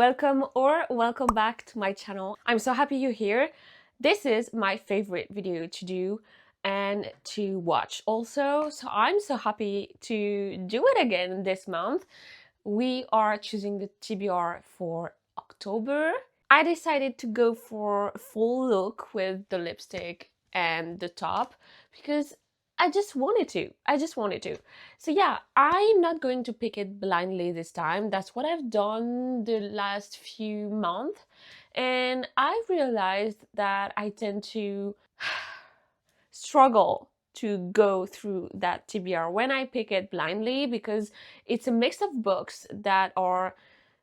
welcome or welcome back to my channel. I'm so happy you're here. This is my favorite video to do and to watch also. So I'm so happy to do it again this month. We are choosing the TBR for October. I decided to go for a full look with the lipstick and the top because I just wanted to. So yeah, I'm not going to pick it blindly this time. That's what I've done the last few months. And I realized that I tend to struggle to go through that TBR when I pick it blindly because it's a mix of books that are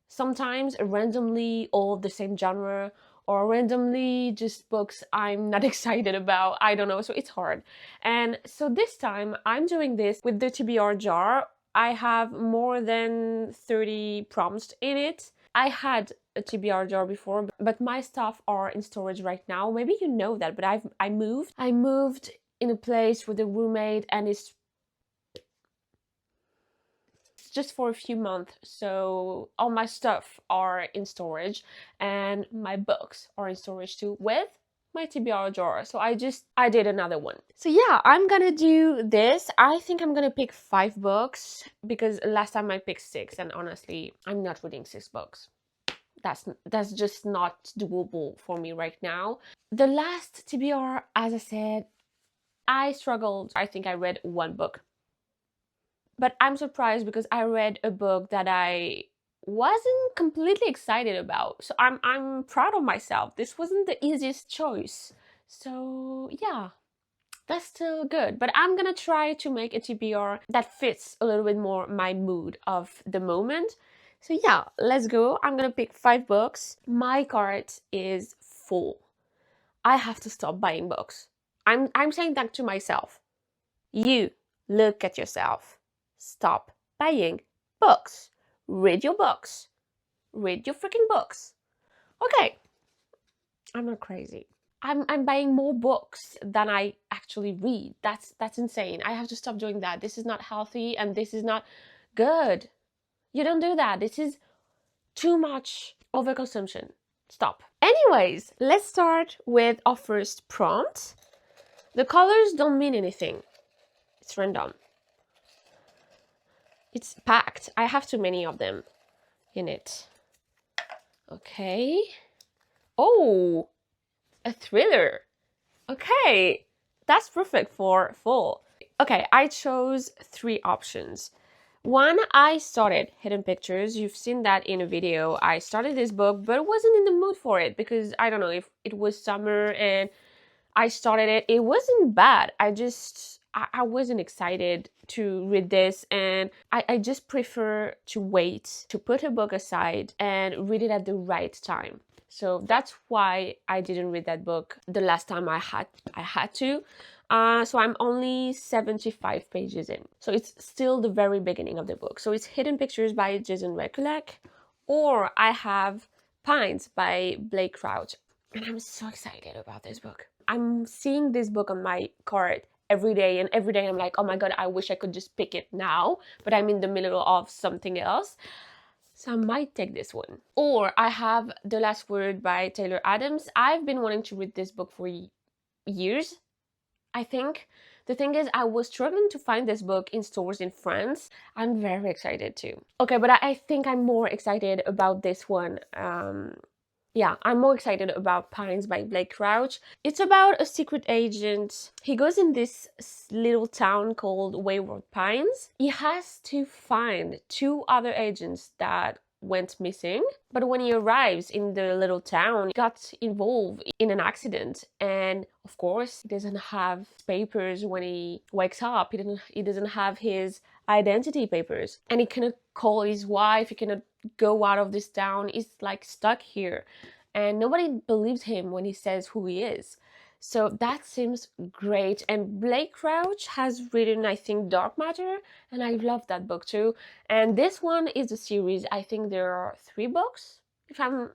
sometimes randomly all the same genre or randomly just books I'm not excited about. I don't know, so it's hard. And so this time I'm doing this with the TBR jar. I have more than 30 prompts in it. I had a TBR jar before, but my stuff are in storage right now. Maybe you know that, but I moved in a place with a roommate, and it's just for a few months, so all my stuff are in storage and my books are in storage too with my TBR jar. So I did another one. So yeah, I'm gonna do this. I think I'm gonna pick 5 books because last time I picked 6, and honestly I'm not reading 6 books. That's just not doable for me right now. The last TBR, as I said, I struggled. I think I read 1 book. But I'm surprised because I read a book that I wasn't completely excited about. So I'm proud of myself. This wasn't the easiest choice. So yeah, that's still good. But I'm gonna try to make a TBR that fits a little bit more my mood of the moment. So yeah, let's go. I'm gonna pick 5 books. My cart is full. I have to stop buying books. I'm saying that to myself. You look at yourself. Stop buying books. Read your books. Read your freaking books. Okay, I'm not crazy. I'm buying more books than I actually read. That's insane. I have to stop doing that. This is not healthy and this is not good. You don't do that. This is too much overconsumption. Stop. Anyways, let's start with our first prompt. The colors don't mean anything. It's random. It's packed. I have too many of them in it. Okay. Oh, a thriller. Okay, that's perfect for fall. Okay, I chose 3 options. One, I started Hidden Pictures. You've seen that in a video. I started this book, but wasn't in the mood for it because I don't know if it was summer and I started it. It wasn't bad. I wasn't excited to read this, and I just prefer to wait, to put a book aside and read it at the right time. So that's why I didn't read that book the last time I had to. So I'm only 75 pages in. So it's still the very beginning of the book. So it's Hidden Pictures by Jason Rekulak, or I have Pines by Blake Crouch. And I'm so excited about this book. I'm seeing this book on my cart every day, and every day I'm like, oh my god, I wish I could just pick it now, but I'm in the middle of something else. So I might take this one. Or I have The Last Word by Taylor Adams. I've been wanting to read this book for years, I think. The thing is, I was struggling to find this book in stores in France. I'm very excited too. Okay, but I think I'm more excited about this one. Yeah, I'm more excited about Pines by Blake Crouch. It's about a secret agent. He goes in this little town called Wayward Pines. He has to find 2 other agents that went missing. But when he arrives in the little town, he got involved in an accident. And of course, he doesn't have papers when he wakes up. He doesn't have his identity papers. And he cannot call his wife. He cannot go out of this town. He's like stuck here. And nobody believes him when he says who he is. So that seems great. And Blake Crouch has written, I think, Dark Matter, and I love that book too. And this one is a series. I think there are 3 books, if I'm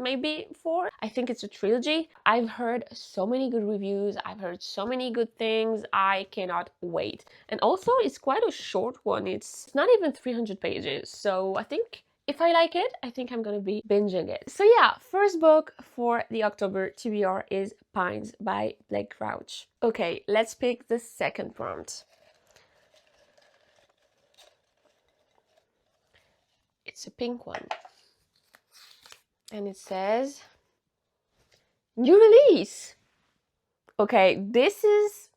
maybe 4. I think it's a trilogy. I've heard so many good reviews. I've heard so many good things. I cannot wait. And also, it's quite a short one. It's not even 300 pages. So I think if I like it, I think I'm gonna be binging it. So yeah, first book for the October TBR is Pines by Blake Crouch. Okay, let's pick the second prompt. It's a pink one. And it says, new release. Okay, this is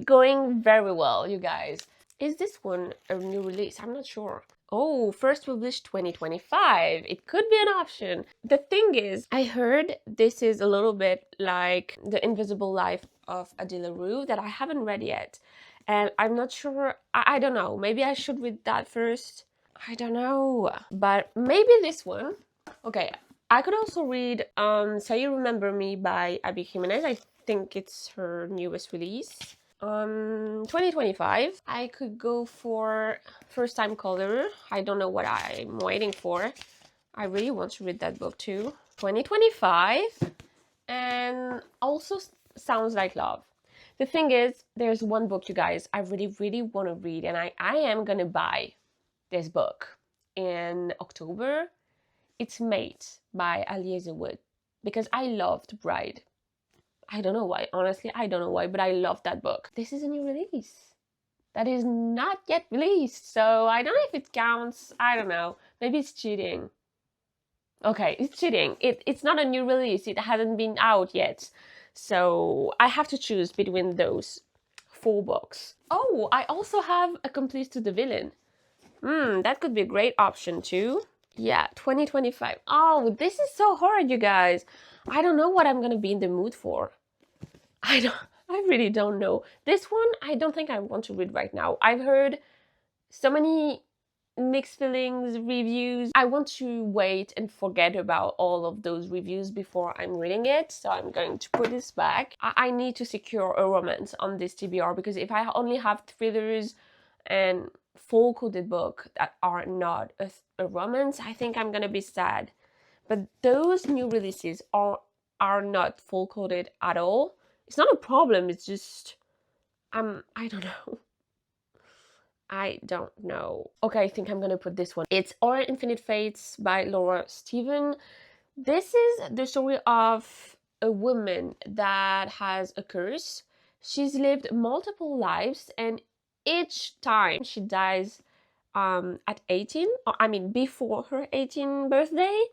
going very well, you guys. Is this one a new release? I'm not sure. Oh, first published 2025. It could be an option. The thing is, I heard this is a little bit like The Invisible Life of Adela Rue that I haven't read yet. And I'm not sure, I don't know. Maybe I should read that first. I don't know. But maybe this one. Okay, I could also read So You Remember Me by Abby Jimenez. I think it's her newest release. 2025. I could go for First Time Color. I don't know what I'm waiting for. I really want to read that book too. 2025. And also Sounds Like Love. The thing is, there's one book, you guys, I really want to read, and I am gonna buy this book in October. It's Mate by Alieza Wood, because I loved Bride. I don't know why, honestly, I don't know why, but I love that book. This is a new release that is not yet released, so I don't know if it counts. I don't know. Maybe it's cheating. Okay, it's cheating. It's not a new release. It hasn't been out yet. So I have to choose between those 4 books. Oh, I also have Accomplice to the Villain. That could be a great option too. Yeah, 2025. Oh, this is so hard, you guys. I don't know what I'm gonna be in the mood for. I really don't know. This one, I don't think I want to read right now. I've heard so many mixed feelings, reviews. I want to wait and forget about all of those reviews before I'm reading it. So I'm going to put this back. I need to secure a romance on this TBR, because if I only have thrillers and full coded book that are not a romance, I think I'm gonna be sad. But those new releases are not full coded at all. It's not a problem, it's just I don't know. I don't know. Okay, I think I'm gonna put this one. It's Our Infinite Fates by Laura Steven. This is the story of a woman that has a curse. She's lived multiple lives, and each time she dies at 18, or I mean before her 18th birthday,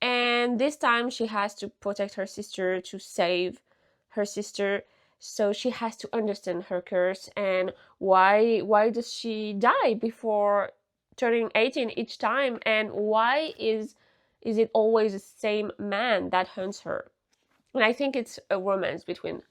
and this time she has to protect her sister, to save her sister. So she has to understand her curse, and why does she die before turning 18 each time, and why is it always the same man that hunts her? And I think it's a romance between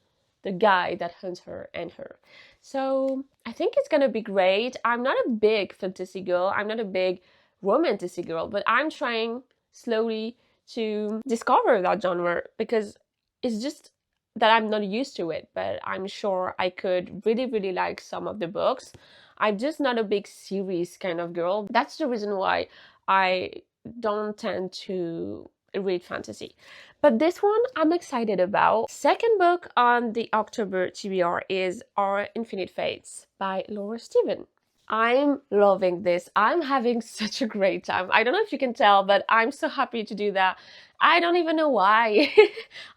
the guy that hunts her and her. So I think it's gonna be great. I'm not a big fantasy girl, I'm not a big romantasy girl, but I'm trying slowly to discover that genre, because it's just that I'm not used to it, but I'm sure I could really like some of the books. I'm just not a big series kind of girl. That's the reason why I don't tend to read fantasy. But this one I'm excited about. Second book on the October TBR is Our Infinite Fates by Laura Steven. I'm loving this. I'm having such a great time. I don't know if you can tell, but I'm so happy to do that. I don't even know why.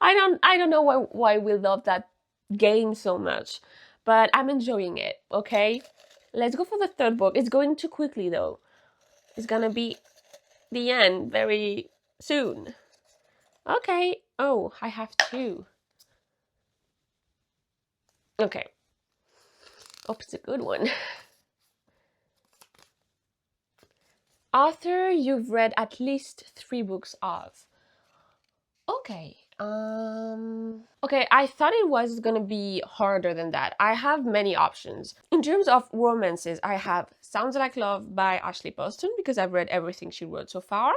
I don't know why we love that game so much, but I'm enjoying it, okay? Let's go for the third book. It's going too quickly though. It's gonna be the end very soon. Okay. Oh, I have 2. Okay. Oh, it's a good one. Author you've read at least 3 books of. Okay. Okay, I thought it was gonna be harder than that. I have many options. In terms of romances, I have Sounds Like Love by Ashley Poston, because I've read everything she wrote so far.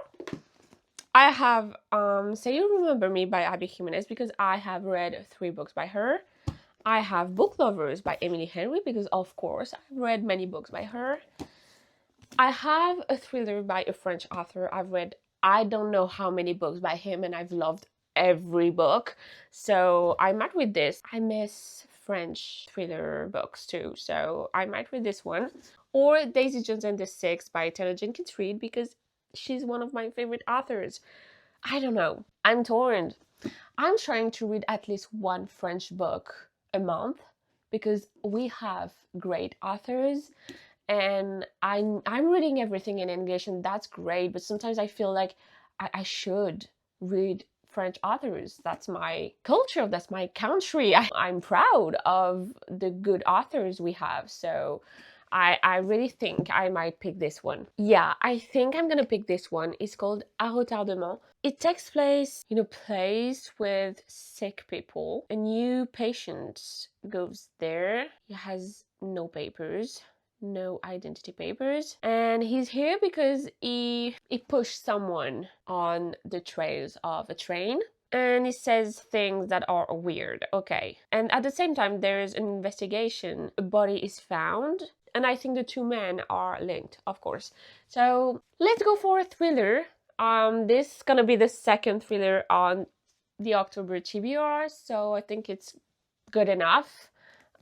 I have Say You Remember Me by Abby Jimenez, because I have read 3 books by her. I have Book Lovers by Emily Henry, because of course I've read many books by her. I have a thriller by a French author. I've read I don't know how many books by him, and I've loved every book. So I might read this. I miss French thriller books too, so I might read this one. Or Daisy Jones and the Six by Taylor Jenkins Reid, because she's one of my favorite authors. I don't know. I'm torn. I'm trying to read at least one French book a month because we have great authors, and I'm reading everything in English, and that's great. But sometimes I feel like I should read French authors. That's my culture. That's my country. I'm proud of the good authors we have. So I really think I might pick this one. Yeah, I think I'm gonna pick this one. It's called A Retardement. It takes place in a place with sick people. A new patient goes there. He has no papers, no identity papers, and he's here because he pushed someone on the trails of a train, and he says things that are weird. Okay, and at the same time there's an investigation. A body is found, and I think the two men are linked, of course. So let's go for a thriller. This is gonna be the second thriller on the October TBR, so I think it's good enough.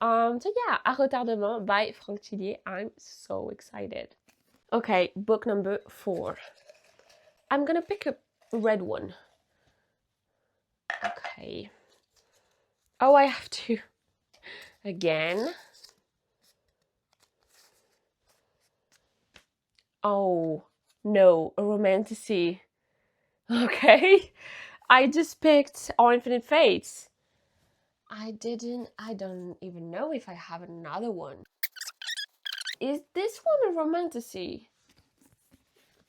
So yeah, A Retardement by Franck Tillier. I'm so excited. Okay, book number 4. I'm gonna pick a red one. Okay. Oh, I have to again. Oh no, a romantasy. Okay, I just picked Our Infinite Fates. I don't even know if I have another one. Is this one a romantasy?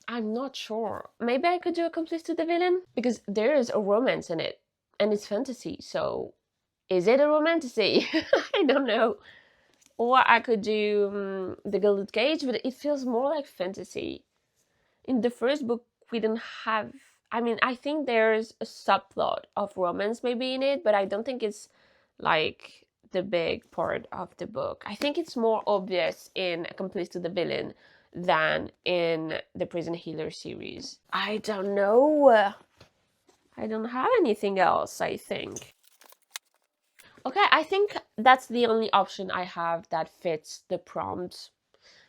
I'm not sure. Maybe I could do Accomplice to the Villain? Because there is a romance in it, and it's fantasy, so is it a romantasy? I don't know. Or I could do The Gilded Cage, but it feels more like fantasy. In the first book, we don't have... I mean, I think there's a subplot of romance maybe in it, but I don't think it's like the big part of the book. I think it's more obvious in Accomplice to the Villain than in the Prison Healer series. I don't know. I don't have anything else, I think. Okay, I think that's the only option I have that fits the prompt.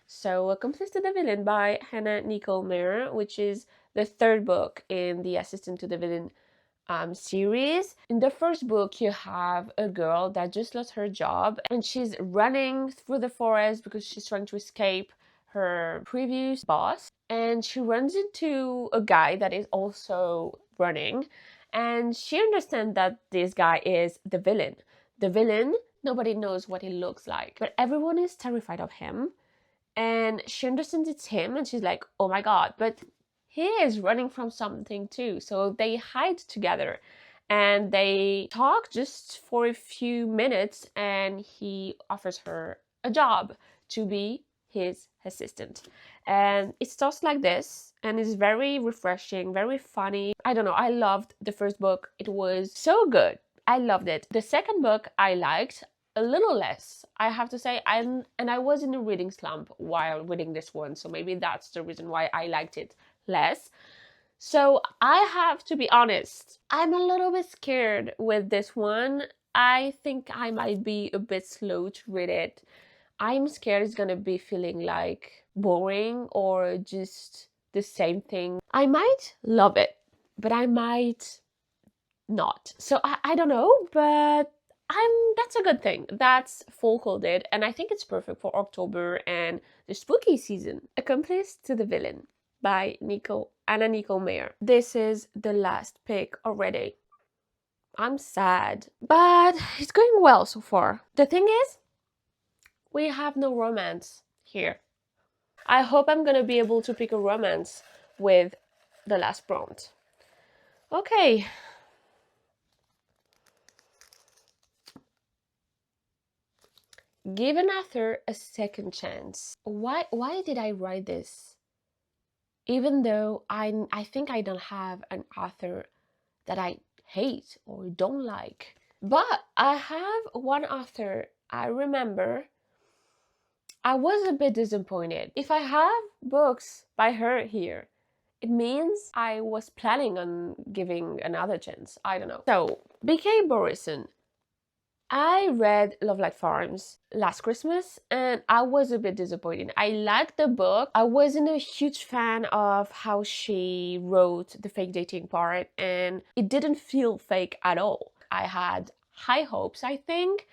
So, Accomplice to the Villain by Hannah Nicole Mayer, which is the third book in the Assistant to the Villain series. In the first book, you have a girl that just lost her job, and she's running through the forest because she's trying to escape her previous boss. And she runs into a guy that is also running, and she understands that this guy is the villain. The villain, nobody knows what he looks like, but everyone is terrified of him. And she understands it's him, and she's like, oh my god, but he is running from something too. So they hide together and they talk just for a few minutes, and he offers her a job to be his assistant. And it starts like this, and it's very refreshing, very funny. I don't know, I loved the first book. It was so good. I loved it. The second book I liked a little less, I have to say. And I was in a reading slump while reading this one, so maybe that's the reason why I liked it less. So I have to be honest, I'm a little bit scared with this one. I think I might be a bit slow to read it. I'm scared it's gonna be feeling like boring or just the same thing. I might love it, but I might not. So I don't know, but that's a good thing. That's fall coded, and I think it's perfect for October and the spooky season. Accomplice to the Villain by Anna Nicole Mayer. This is the last pick already. I'm sad, but it's going well so far. The thing is, we have no romance here. I hope I'm gonna be able to pick a romance with the last prompt. Okay. Give an author a second chance. Why did I write this? Even though I think I don't have an author that I hate or don't like. But I have one author I remember I was a bit disappointed. If I have books by her here, it means I was planning on giving another chance. I don't know. So, B.K. Borison, I read Love Like Farms last Christmas and I was a bit disappointed. I liked the book. I wasn't a huge fan of how she wrote the fake dating part, and it didn't feel fake at all. I had high hopes, I think,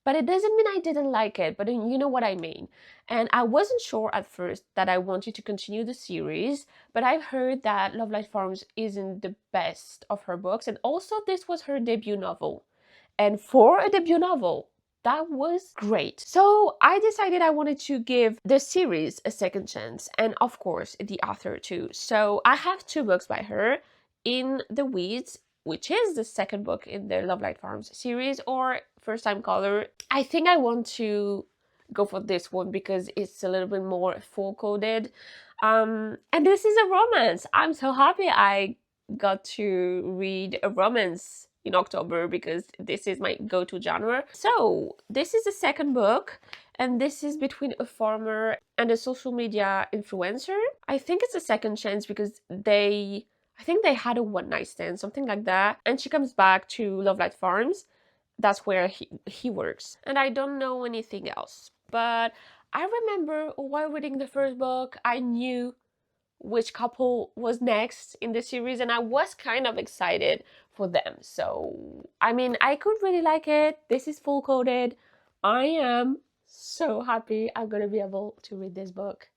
but it doesn't mean I didn't like it, but you know what I mean. And I wasn't sure at first that I wanted to continue the series, but I've heard that Love Like Farms isn't the best of her books, and also this was her debut novel. And for a debut novel, that was great. So I decided I wanted to give the series a second chance, and of course, the author too. So I have two books by her: In the Weeds, which is the second book in the Love Light Farms series, or First Time Caller. I think I want to go for this one because it's a little bit more full coded. And this is a romance. I'm so happy I got to read a romance in October because this is my go-to genre. So this is the second book, and this is between a farmer and a social media influencer. I think it's a second chance because I think they had a one night stand, something like that, and she comes back to Love Light Farms. That's where he works, and I don't know anything else. But I remember while reading the first book, I knew which couple was next in the series, and I was kind of excited for them. So I mean, I could really like it. This is full coded. I am so happy I'm gonna be able to read this book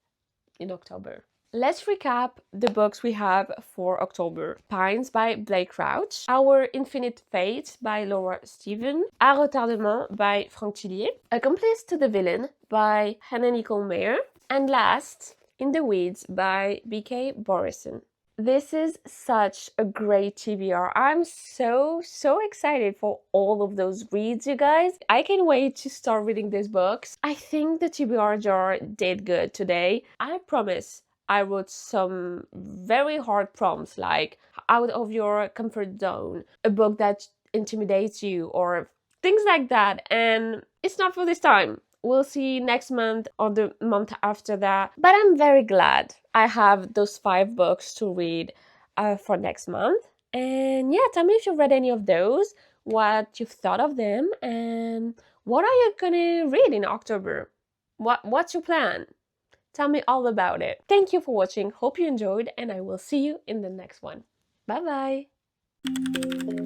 in October. Let's recap the books we have for October. Pines by Blake Crouch, Our Infinite Fate by Laura Steven, À Retardement by Frank Tillier, Accomplice to the Villain by Hannah Nicole Mayer, and last, In the Weeds by B.K. Borison. This is such a great TBR. I'm so excited for all of those reads, you guys. I can't wait to start reading these books. I think the TBR jar did good today. I promise I wrote some very hard prompts like out of your comfort zone, a book that intimidates you, or things like that. And it's not for this time. We'll see next month or the month after that. But I'm very glad I have those 5 books to read for next month. And yeah, tell me if you've read any of those, what you've thought of them, and what are you gonna read in October? What's your plan? Tell me all about it. Thank you for watching. Hope you enjoyed, and I will see you in the next one. Bye bye.